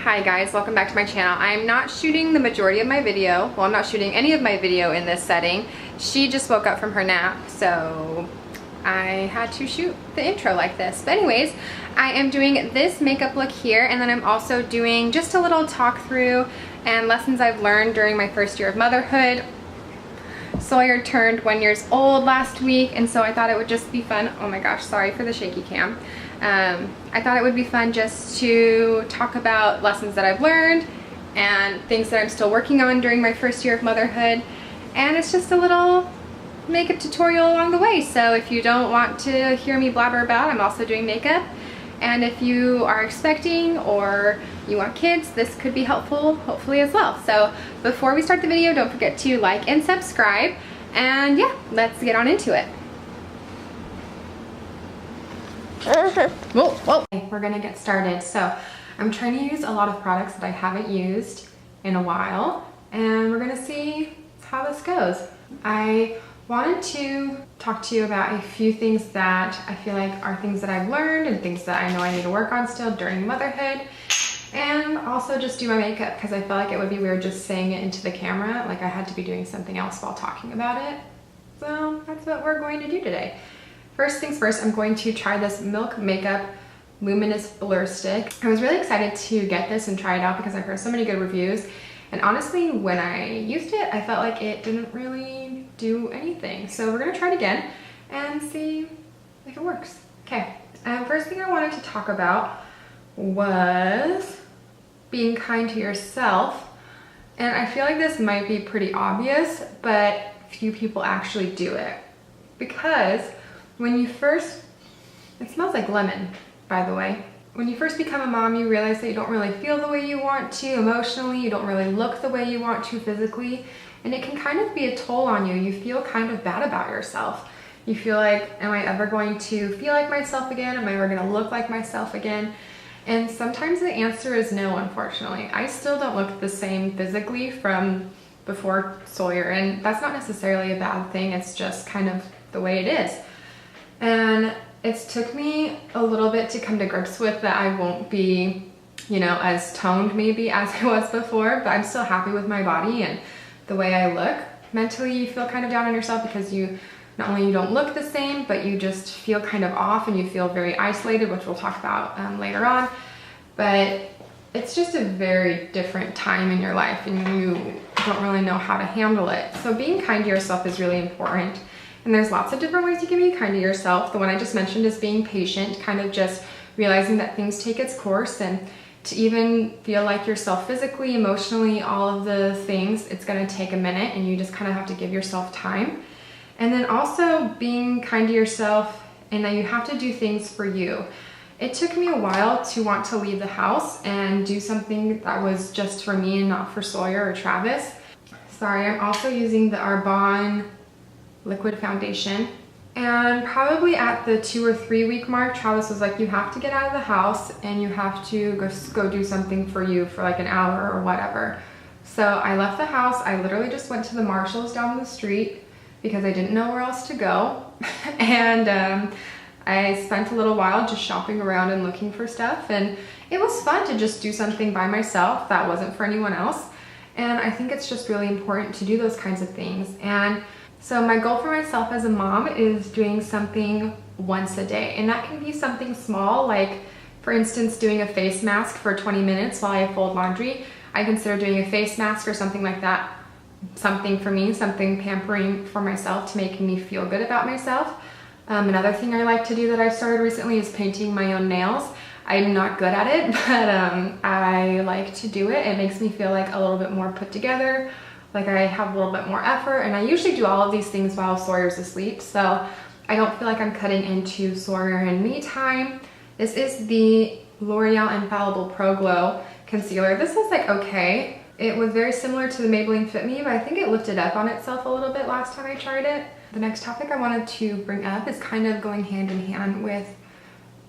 Hi guys, welcome back to my channel. I'm not shooting the majority of my video. Well, I'm not shooting any of my video in this setting. She just woke up from her nap, so I had to shoot the intro like this. But anyways, I am doing this makeup look here, and then I'm also doing just a little talk through and lessons I've learned during my first year of motherhood. Sawyer turned 1 year old last week, and so I thought it would just be fun. Oh my gosh, sorry for the shaky cam. I thought it would be fun just to talk about lessons that I've learned and things that I'm still working on during my first year of motherhood. And it's just a little makeup tutorial along the way. So if you don't want to hear me blabber about, I'm also doing makeup. And if you are expecting or you want kids, this could be helpful, hopefully, as well. So before we start the video, don't forget to like and subscribe. And yeah, let's get on into it. Whoa. We're gonna get started. So I'm trying to use a lot of products that I haven't used in a while, and we're gonna see how this goes. I wanted to talk to you about a few things that I feel like are things that I've learned and things that I know I need to work on still during motherhood, and also just do my makeup because I felt like it would be weird just saying it into the camera, like I had to be doing something else while talking about it. So that's what we're going to do today. First things first, I'm going to try this Milk Makeup Luminous Blur Stick. I was really excited to get this and try it out because I've heard so many good reviews. And honestly, when I used it, I felt like it didn't really do anything. So we're gonna try it again and see if it works. Okay, first thing I wanted to talk about was being kind to yourself. And I feel like this might be pretty obvious, but few people actually do it. Because when you first, it smells like lemon, by the way. When you first become a mom, you realize that you don't really feel the way you want to emotionally, you don't really look the way you want to physically, and it can kind of be a toll on you. You feel kind of bad about yourself. You feel like, am I ever going to feel like myself again? Am I ever gonna look like myself again? And sometimes the answer is no, unfortunately. I still don't look the same physically from before Sawyer, and that's not necessarily a bad thing, it's just kind of the way it is. And it's took me a little bit to come to grips with that I won't be, you know, as toned maybe as I was before, but I'm still happy with my body and the way I look. Mentally, you feel kind of down on yourself because you, not only you don't look the same, but you just feel kind of off and you feel very isolated, which we'll talk about later on. But it's just a very different time in your life and you don't really know how to handle it. So being kind to yourself is really important. And there's lots of different ways you can be kind to yourself. The one I just mentioned is being patient, kind of just realizing that things take its course, and to even feel like yourself physically, emotionally, all of the things, it's gonna take a minute and you just kind of have to give yourself time. And then also being kind to yourself and that you have to do things for you. It took me a while to want to leave the house and do something that was just for me and not for Sawyer or Travis. Sorry, I'm also using the Arbonne liquid foundation, and probably at the 2 or 3 week mark, Travis was like, you have to get out of the house and you have to go do something for you for like an hour or whatever. So I left the house. I literally just went to the Marshalls down the street because I didn't know where else to go. And I spent a little while just shopping around and looking for stuff, and it was fun to just do something by myself that wasn't for anyone else. And I think it's just really important to do those kinds of things. And so my goal for myself as a mom is doing something once a day, and that can be something small, like for instance doing a face mask for 20 minutes while I fold laundry. I consider doing a face mask or something like that something for me, something pampering for myself to make me feel good about myself. Another thing I like to do that I've started recently is painting my own nails. I'm not good at it, but I like to do it. It makes me feel like a little bit more put together, like I have a little bit more effort, and I usually do all of these things while Sawyer's asleep, so I don't feel like I'm cutting into Sawyer and me time. This is the L'Oreal Infallible Pro Glow Concealer. This is like okay. It was very similar to the Maybelline Fit Me, but I think it lifted up on itself a little bit last time I tried it. The next topic I wanted to bring up is kind of going hand in hand with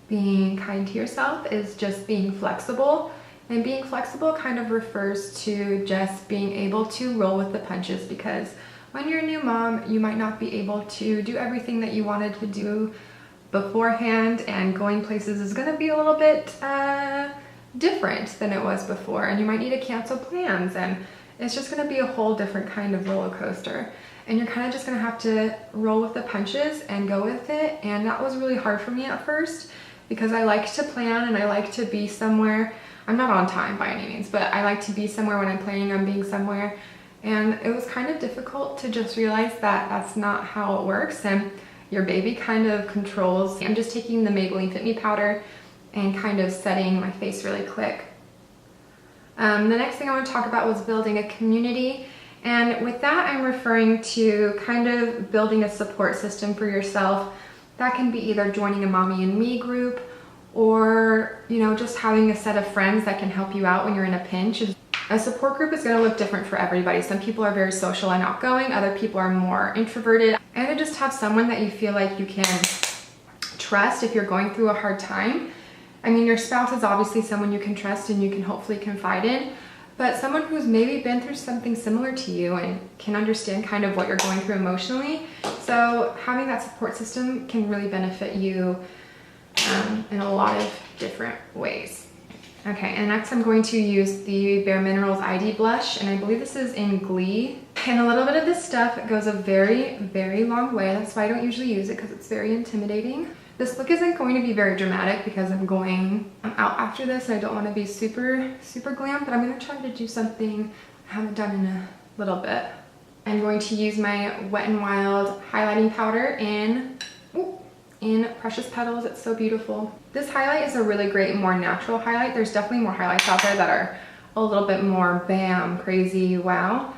being kind to yourself, is just being flexible. And being flexible kind of refers to just being able to roll with the punches, because when you're a new mom, you might not be able to do everything that you wanted to do beforehand, and going places is going to be a little bit different than it was before, and you might need to cancel plans, and it's just going to be a whole different kind of roller coaster, and you're kind of just going to have to roll with the punches and go with it. And that was really hard for me at first because I like to plan and I like to be somewhere. I'm not on time by any means, but I like to be somewhere when I'm planning on being somewhere, and it was kind of difficult to just realize that that's not how it works, and your baby kind of controls. I'm just taking the Maybelline Fit Me powder and kind of setting my face really quick. The next thing I want to talk about was building a community, and with that I'm referring to kind of building a support system for yourself. That can be either joining a mommy and me group, or just having a set of friends that can help you out when you're in a pinch. A support group is going to look different for everybody. Some people are very social and outgoing, other people are more introverted. And to just have someone that you feel like you can trust if you're going through a hard time. I mean, your spouse is obviously someone you can trust and you can hopefully confide in, but someone who's maybe been through something similar to you and can understand kind of what you're going through emotionally. So having that support system can really benefit you in a lot of different ways. Okay, and next I'm going to use the Bare Minerals ID blush, and I believe this is in Glee. And a little bit of this stuff goes a very, very long way. That's why I don't usually use it, because it's very intimidating. This look isn't going to be very dramatic because I'm out after this and I don't want to be super, super glam, but I'm going to try to do something I haven't done in a little bit. I'm going to use my Wet n Wild highlighting powder in Precious Petals. It's so beautiful. This highlight is a really great, more natural highlight. There's definitely more highlights out there that are a little bit more bam, crazy, wow.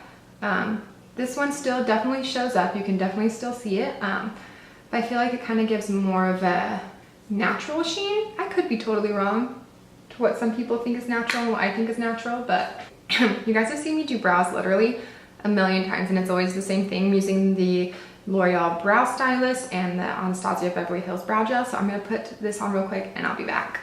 This one still definitely shows up. You can definitely still see it. But I feel like it kind of gives more of a natural sheen. I could be totally wrong to what some people think is natural and what I think is natural, but you guys have seen me do brows literally a million times, and it's always the same thing. I'm using the L'Oreal Brow Stylist and the Anastasia Beverly Hills Brow Gel. So I'm gonna put this on real quick and I'll be back.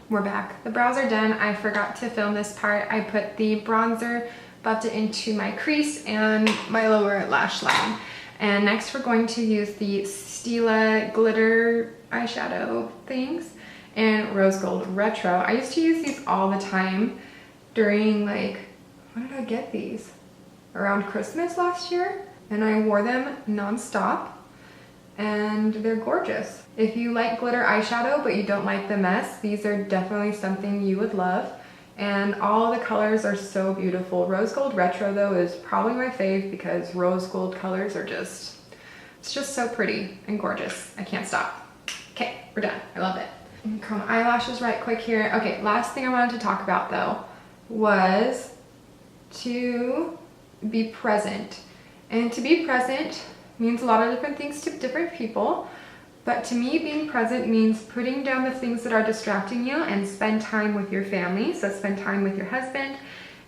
We're back. The brows are done. I forgot to film this part. I put the bronzer, buffed it into my crease and my lower lash line. And next we're going to use the Stila glitter eyeshadow things and Rose Gold Retro. I used to use these all the time during, like, when did I get these? Around Christmas last year. And I wore them non-stop and they're gorgeous. If you like glitter eyeshadow but you don't like the mess, these are definitely something you would love. And all the colors are so beautiful. Rose Gold Retro though is probably my fave because rose gold colors are just, it's just so pretty and gorgeous. I can't stop. Okay, we're done. I love it. Curl my eyelashes right quick here. Okay, last thing I wanted to talk about though was to be present. And to be present means a lot of different things to different people. But to me, being present means putting down the things that are distracting you and spend time with your family. So spend time with your husband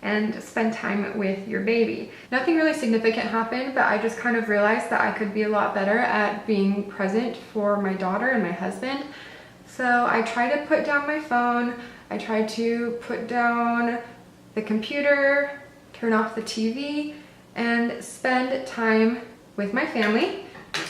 and spend time with your baby. Nothing really significant happened, but I just kind of realized that I could be a lot better at being present for my daughter and my husband. So I try to put down my phone. I try to put down the computer, turn off the TV, and spend time with my family.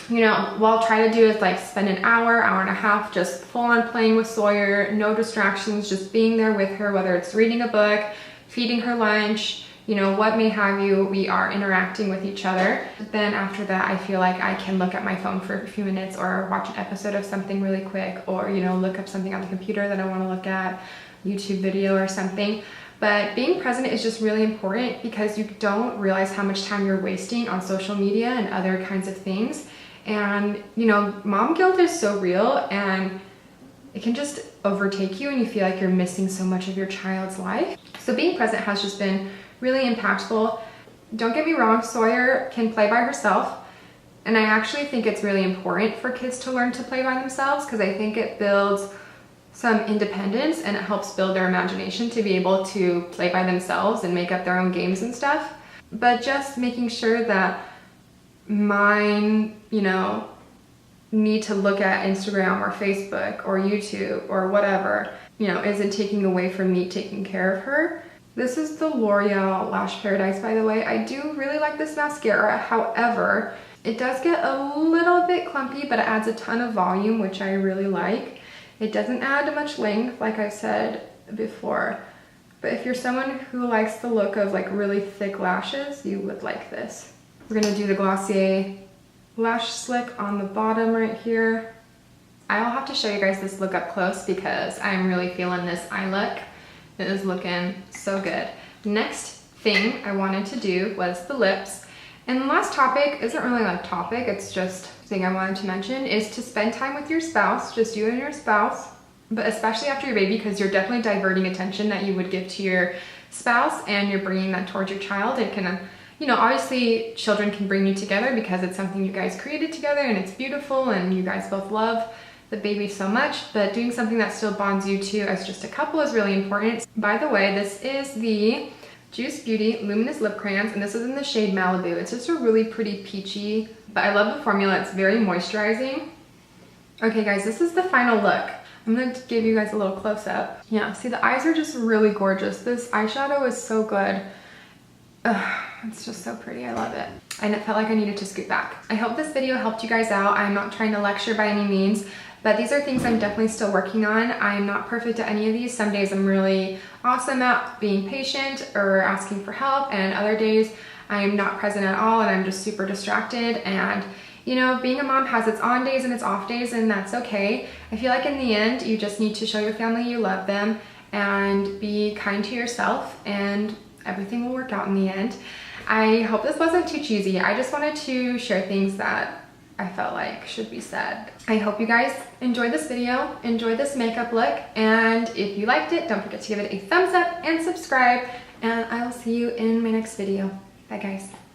You know, what I'll try to do is like spend an hour, hour and a half just full on playing with Sawyer, no distractions, just being there with her, whether it's reading a book, feeding her lunch, you know, what may have you, we are interacting with each other. Then after that, I feel like I can look at my phone for a few minutes or watch an episode of something really quick, or, you know, look up something on the computer that I want to look at, YouTube video or something. But being present is just really important because you don't realize how much time you're wasting on social media and other kinds of things. And, you know, mom guilt is so real and it can just overtake you and you feel like you're missing so much of your child's life. So being present has just been really impactful. Don't get me wrong, Sawyer can play by herself. And I actually think it's really important for kids to learn to play by themselves because I think it builds some independence and it helps build their imagination to be able to play by themselves and make up their own games and stuff. But just making sure that mine, you know, need to look at Instagram or Facebook or YouTube or whatever, you know, isn't taking away from me taking care of her. This is the L'Oreal Lash Paradise, by the way. I do really like this mascara. However, it does get a little bit clumpy, but it adds a ton of volume, which I really like. It doesn't add much length, like I said before. But if you're someone who likes the look of like really thick lashes, you would like this. We're gonna do the Glossier lash slick on the bottom right here. I'll have to show you guys this look up close because I'm really feeling this eye look. It is looking so good. Next thing I wanted to do was the lips. And the last topic isn't really like a topic, it's just a thing I wanted to mention, is to spend time with your spouse, just you and your spouse, but especially after your baby, because you're definitely diverting attention that you would give to your spouse and you're bringing that towards your child. It can, you know, obviously children can bring you together because it's something you guys created together and it's beautiful and you guys both love the baby so much, but doing something that still bonds you two as just a couple is really important. By the way, this is the Juice Beauty Luminous Lip Crayons, and this is in the shade Malibu. It's just a really pretty peachy, but I love the formula. It's very moisturizing. Okay guys, this is the final look. I'm gonna give you guys a little close up. Yeah, see the eyes are just really gorgeous. This eyeshadow is so good. Ugh, it's just so pretty, I love it. And it felt like I needed to scoot back. I hope this video helped you guys out. I'm not trying to lecture by any means, but these are things I'm definitely still working on. I'm not perfect at any of these. Some days I'm really awesome at being patient or asking for help, and other days I'm not present at all and I'm just super distracted. And you know, being a mom has its on days and its off days, and that's okay. I feel like in the end, you just need to show your family you love them and be kind to yourself, and everything will work out in the end. I hope this wasn't too cheesy. I just wanted to share things that I felt like should be said. I hope you guys enjoyed this video, enjoyed this makeup look, and if you liked it, don't forget to give it a thumbs up and subscribe, and I will see you in my next video. Bye guys.